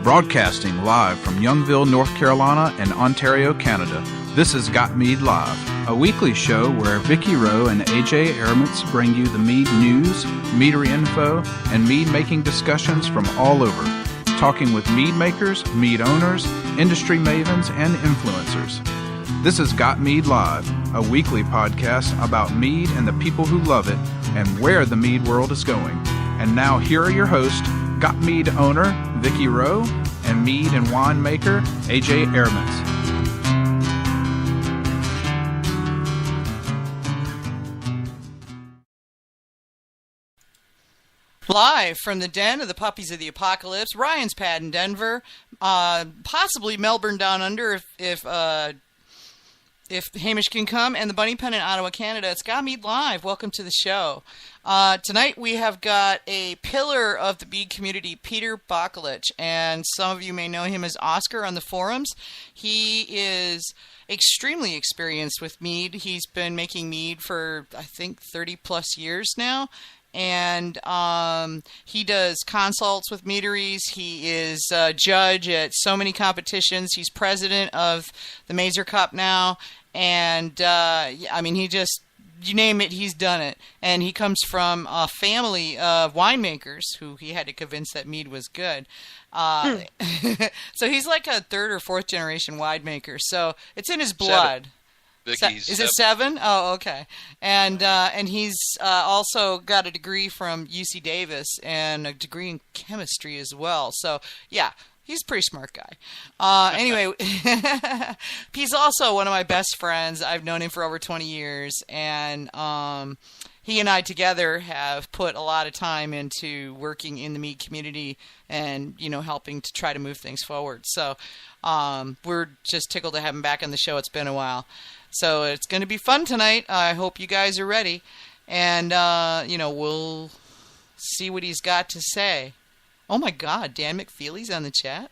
Broadcasting live from Youngville, North Carolina and Ontario, Canada, this is Got Mead Live, a weekly show where Vicky Rowe and AJ Airmans bring you the mead news, meadery info, and mead making discussions from all over, talking with mead makers, mead owners, industry mavens, and influencers. This is Got Mead Live, a weekly podcast about mead and the people who love it and where the mead world is going. And now here are your hosts, Got Mead owner Vicky Rowe and mead and wine maker AJ Airmans. Live from the den of the puppies of the apocalypse, Ryan's pad in Denver, possibly Melbourne down under if Hamish can come, and the Bunny Pen in Ottawa, Canada. It's Got Mead Live. Welcome to the show. Tonight we have got a pillar of the mead community, Peter Bakulic, and some of you may know him as Oscar on the forums. He is extremely experienced with mead. He's been making mead for, I think, 30 plus years now. And he does consults with meaderies. He is a judge at so many competitions. He's president of the Mazer Cup now. And, I mean, he just, you name it, he's done it. And he comes from a family of winemakers who he had to convince that mead was good. So he's like a third or fourth generation winemaker. So it's in his blood. Is it 7? Oh, okay. And he's also got a degree from UC Davis and a degree in chemistry as well. So, yeah, he's a pretty smart guy. Anyway, he's also one of my best friends. I've known him for over 20 years, and he and I together have put a lot of time into working in the mead community and, you know, helping to try to move things forward. So we're just tickled to have him back on the show. It's been a while. So it's going to be fun tonight. I hope you guys are ready. And, you know, we'll see what he's got to say. Oh, my God. Dan McFeely's on the chat.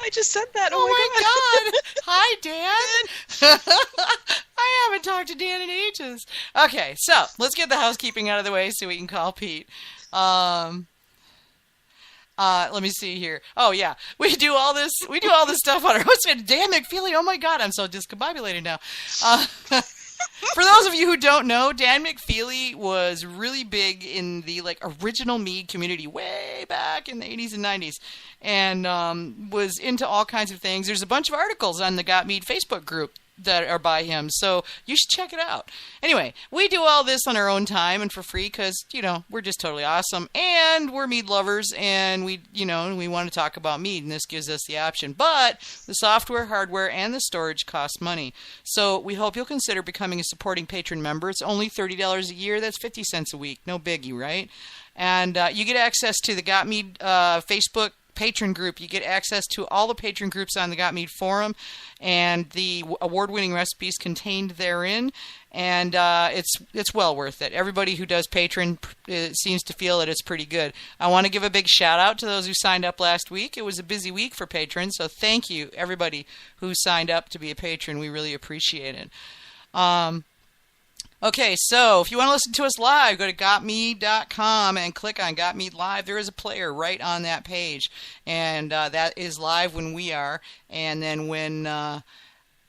I just said that. Oh, my God. Hi, Dan. I haven't talked to Dan in ages. Okay, so let's get the housekeeping out of the way so we can call Pete. Let me see here. Oh, yeah. We do all this stuff on our website. Dan McFeely, oh my God, I'm so discombobulated now. For those of you who don't know, Dan McFeely was really big in the original mead community way back in the 80s and 90s, and was into all kinds of things. There's a bunch of articles on the Got Mead Facebook group that are by him, so you should check it out. Anyway, we do all this on our own time and for free because, you know, we're just totally awesome, and we're mead lovers, and we want to talk about mead, and this gives us the option. But the software, hardware, and the storage cost money, so we hope you'll consider becoming a supporting patron member. It's only $30 a year. That's 50 cents a week. No biggie, right? And you get access to the Got Mead Facebook patron group. You get access to all the patron groups on the Got Mead forum and the award-winning recipes contained therein, and it's well worth it. Everybody who does patron seems to feel that it's pretty good. I want to give a big shout out to those who signed up last week. It was a busy week for patrons, so thank you everybody who signed up to be a patron. We really appreciate it. Okay, so if you want to listen to us live, go to gotmead.com and click on Got Mead Live. There is a player right on that page, and that is live when we are, and then when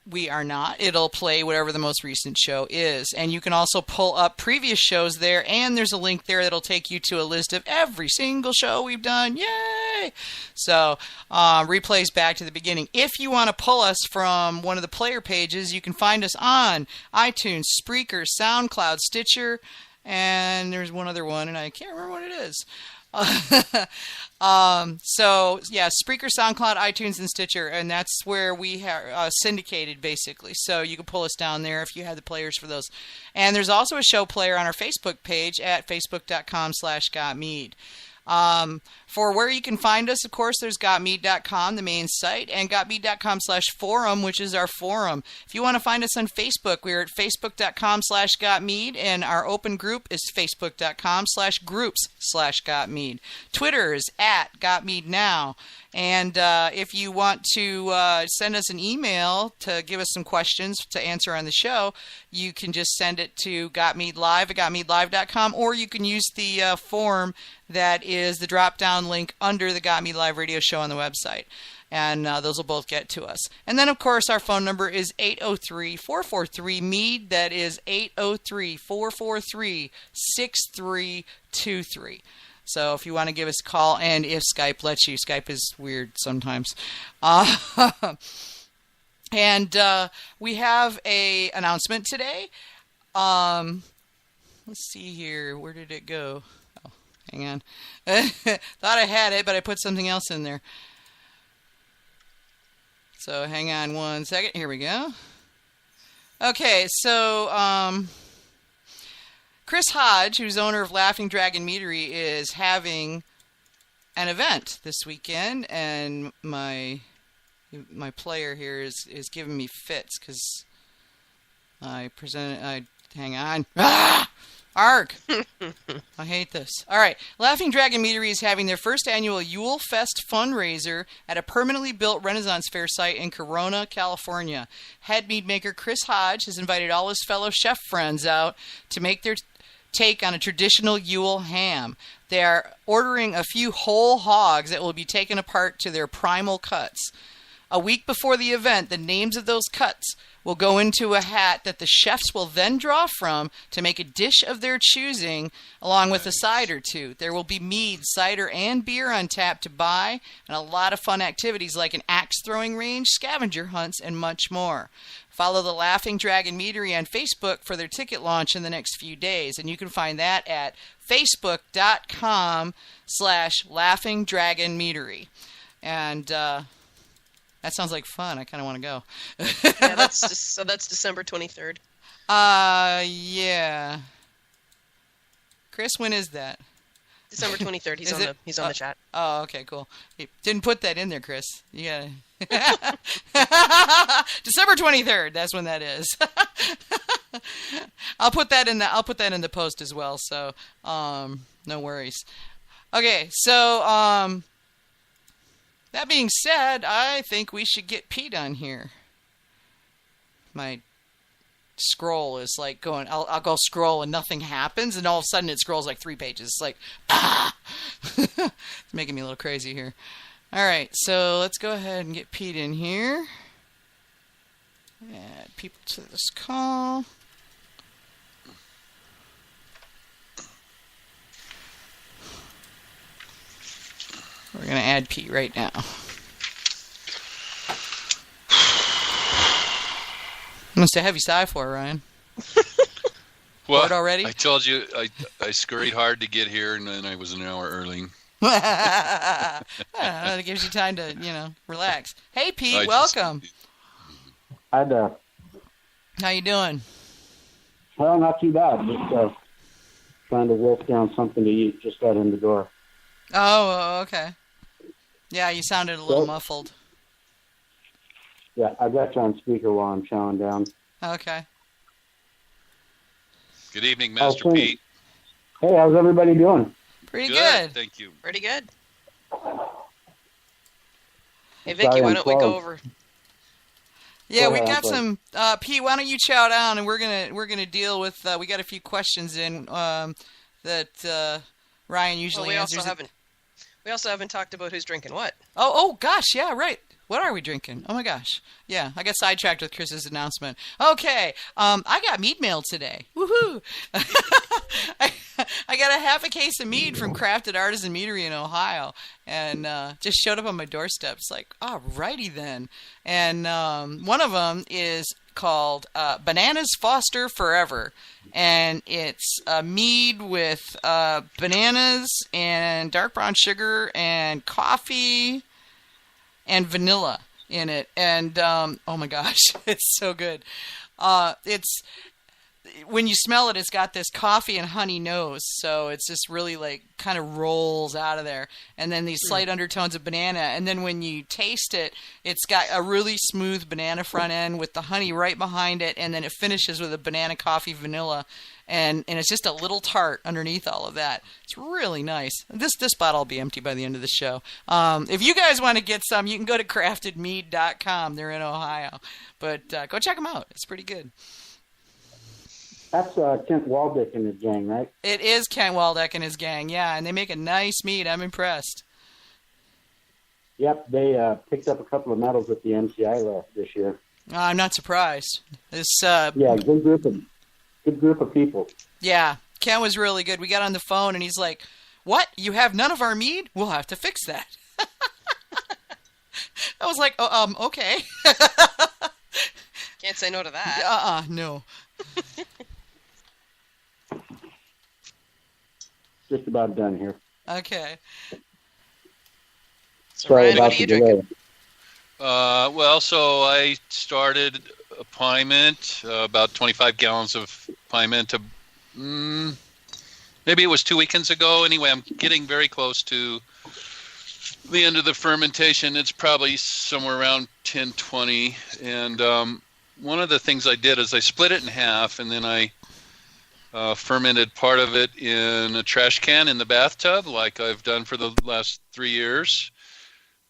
we are not, it'll play whatever the most recent show is. And you can also pull up previous shows there, and there's a link there that'll take you to a list of every single show we've done. Yay! So, replays back to the beginning. If you want to pull us from one of the player pages, you can find us on iTunes, Spreaker, SoundCloud, Stitcher, and there's one other one, and I can't remember what it is. So yeah, Spreaker, SoundCloud, iTunes, and Stitcher, and that's where we have syndicated basically. So you can pull us down there if you have the players for those. And there's also a show player on our Facebook page at facebook.com/gotmead. For where you can find us, of course, there's gotmead.com, the main site, and gotmead.com/forum, which is our forum. If you want to find us on Facebook, we're at facebook.com/gotmead, and our open group is facebook.com/groups/gotmead. Twitter is at gotmeadnow, And if you want to send us an email to give us some questions to answer on the show, you can just send it to gotmeadlive@gotmeadlive.com, or you can use the form that is the drop-down link under the Got Mead Live radio show on the website. And those will both get to us. And then, of course, our phone number is 803-443-MEAD. That is 803-443-6323. So if you want to give us a call, and if Skype lets you, Skype is weird sometimes. And we have a announcement today. Let's see here. Where did it go? Oh, hang on. Thought I had it, but I put something else in there. So hang on one second. Here we go. Okay, so Chris Hodge, who's owner of Laughing Dragon Meadery, is having an event this weekend, and my player here is giving me fits because hang on. Ah! Arg! I hate this. All right. Laughing Dragon Meadery is having their first annual Yule Fest fundraiser at a permanently built Renaissance Fair site in Corona, California. Head mead maker Chris Hodge has invited all his fellow chef friends out to make their take on a traditional Yule ham. They are ordering a few whole hogs that will be taken apart to their primal cuts. A week before the event, the names of those cuts will go into a hat that the chefs will then draw from to make a dish of their choosing, along with a side or two. There will be mead, cider, and beer on tap to buy, and a lot of fun activities like an axe throwing range, scavenger hunts, and much more. Follow the Laughing Dragon Meadery on Facebook for their ticket launch in the next few days, and you can find that at facebook.com/Laughing Dragon Meadery. And that sounds like fun. I kind of want to go. Yeah, that's December 23rd. Yeah. Chris, when is that? December 23rd. He's on the chat. Oh, okay, cool. He didn't put that in there, Chris. You gotta December 23rd. That's when that is. I'll put that in the post as well. So, no worries. Okay, so that being said, I think we should get Pete on here. My scroll is like going, I'll go scroll and nothing happens, and all of a sudden it scrolls like 3 pages. It's like, it's making me a little crazy here. All right, so let's go ahead and get Pete in here. Add people to this call. We're going to add Pete right now. Must a heavy sigh for Ryan. What already? I told you I scurried hard to get here, and then I was an hour early. I don't know, it gives you time to, relax. Hey, Pete, welcome. Hi there. How you doing? Well, not too bad. Just trying to wolf down something to eat. Just got in the door. Oh, okay. Yeah, you sounded a little muffled. Yeah, I got you on speaker while I'm chowing down. Okay. Good evening, Master Pete. Hey, how's everybody doing? Pretty good. Thank you. Pretty good. Hey, Vicky, why don't we go over? Yeah, we got some. Pete, why don't you chow down, and we're gonna deal with. We got a few questions in that Ryan usually answers. We also haven't talked about who's drinking what. Oh gosh, yeah, right. What are we drinking? Oh my gosh. Yeah, I got sidetracked with Chris's announcement. Okay, I got mead mail today. Woohoo! I got a half a case of mead from Crafted Artisan Meadery in Ohio, and just showed up on my doorstep. It's like, alrighty then. And one of them is called Bananas Foster Forever, and it's mead with bananas and dark brown sugar and coffee and vanilla in it, and oh my gosh, it's so good. It's when you smell it, it's got this coffee and honey nose, so it's just really like kind of rolls out of there, and then these slight undertones of banana, and then when you taste it, it's got a really smooth banana front end with the honey right behind it, and then it finishes with a banana coffee vanilla, and it's just a little tart underneath all of that. It's really nice. This bottle will be empty by the end of the show. If you guys want to get some, you can go to craftedmead.com. They're in Ohio, but go check them out. It's pretty good. That's Kent Waldick and his gang, right? It is Kent Waldeck and his gang, yeah, and they make a nice mead. I'm impressed. Yep, they picked up a couple of medals at the MCI this year. I'm not surprised. This yeah, good group of people. Yeah, Kent was really good. We got on the phone and he's like, "What? You have none of our mead? We'll have to fix that." I was like, "Oh, okay." Can't say no to that. No. Just about done here. Okay. So Sorry Ryan, about what are you the drinking? delay. So I started a piment, about 25 gallons of piment. Maybe it was 2 weekends ago. Anyway, I'm getting very close to the end of the fermentation. It's probably somewhere around 10-20. And one of the things I did is I split it in half, and then I fermented part of it in a trash can in the bathtub, like I've done for the last 3 years.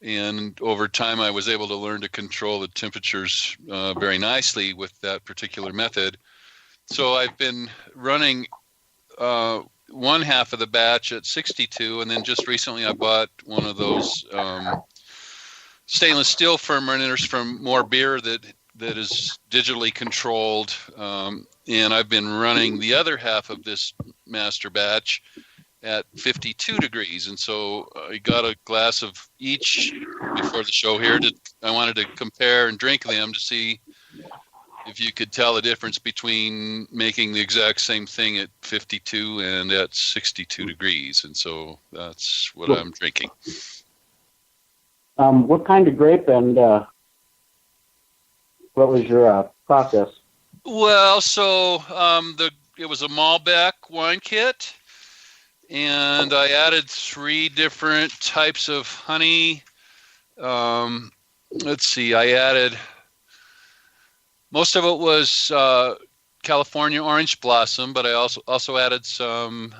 And over time, I was able to learn to control the temperatures very nicely with that particular method. So I've been running one half of the batch at 62, and then just recently I bought one of those stainless steel fermenters from More Beer that is digitally controlled. And I've been running the other half of this master batch at 52 degrees. And so I got a glass of each before the show here. I wanted to compare and drink them to see if you could tell the difference between making the exact same thing at 52 and at 62 degrees. And so that's what I'm drinking. What kind of grape and what was your process? Well, so it was a Malbec wine kit. And I added 3 different types of honey. Let's see, I added, most of it was California orange blossom, but I also added some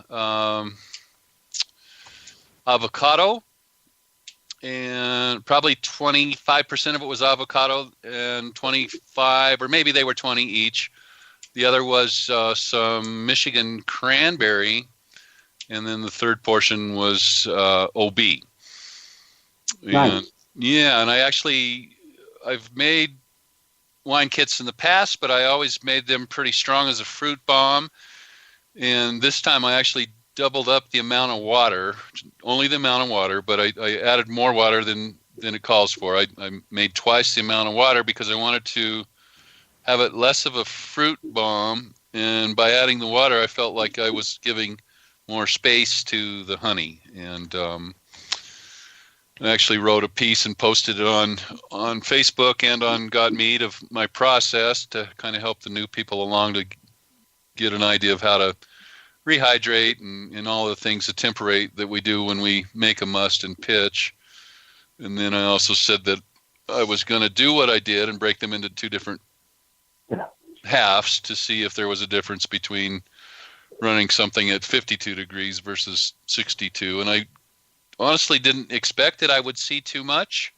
avocado, and probably 25% of it was avocado, and 25, or maybe they were 20 each. The other was some Michigan cranberry. And then the third portion was OB. Nice. And I've made wine kits in the past, but I always made them pretty strong as a fruit bomb. And this time I actually doubled up the amount of water, only the amount of water, but I added more water than it calls for. I made twice the amount of water because I wanted to have it less of a fruit bomb. And by adding the water, I felt like I was giving more space to the honey. And I actually wrote a piece and posted it on Facebook and on Got Mead of my process to kind of help the new people along to get an idea of how to rehydrate and all the things to temperate that we do when we make a must and pitch. And then I also said that I was going to do what I did and break them into 2 different halves to see if there was a difference between running something at 52 degrees versus 62. And I honestly didn't expect that I would see too much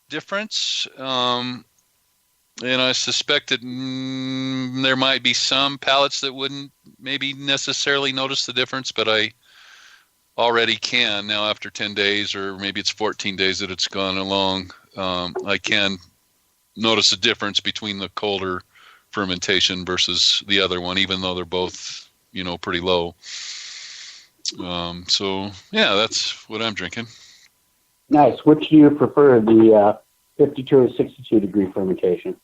difference. And I suspect that there might be some palates that wouldn't maybe necessarily notice the difference, but I already can now after 10 days, or maybe it's 14 days that it's gone along. I can notice a difference between the colder fermentation versus the other one, even though they're both, pretty low. So yeah, that's what I'm drinking. Nice. Which do you prefer, the 52 or 62 degree fermentation?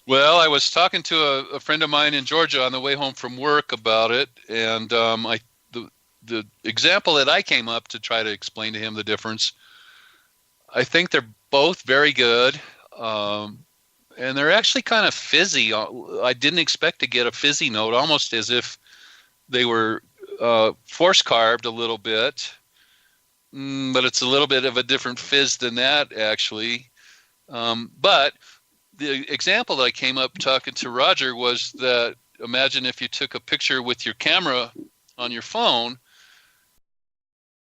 Well, I was talking to a friend of mine in Georgia on the way home from work about it, and the example that I came up to try to explain to him the difference, I think they're both very good. And they're actually kind of fizzy. I didn't expect to get a fizzy note, almost as if they were force carved a little bit. But it's a little bit of a different fizz than that, actually. But the example that I came up talking to Roger was that imagine if you took a picture with your camera on your phone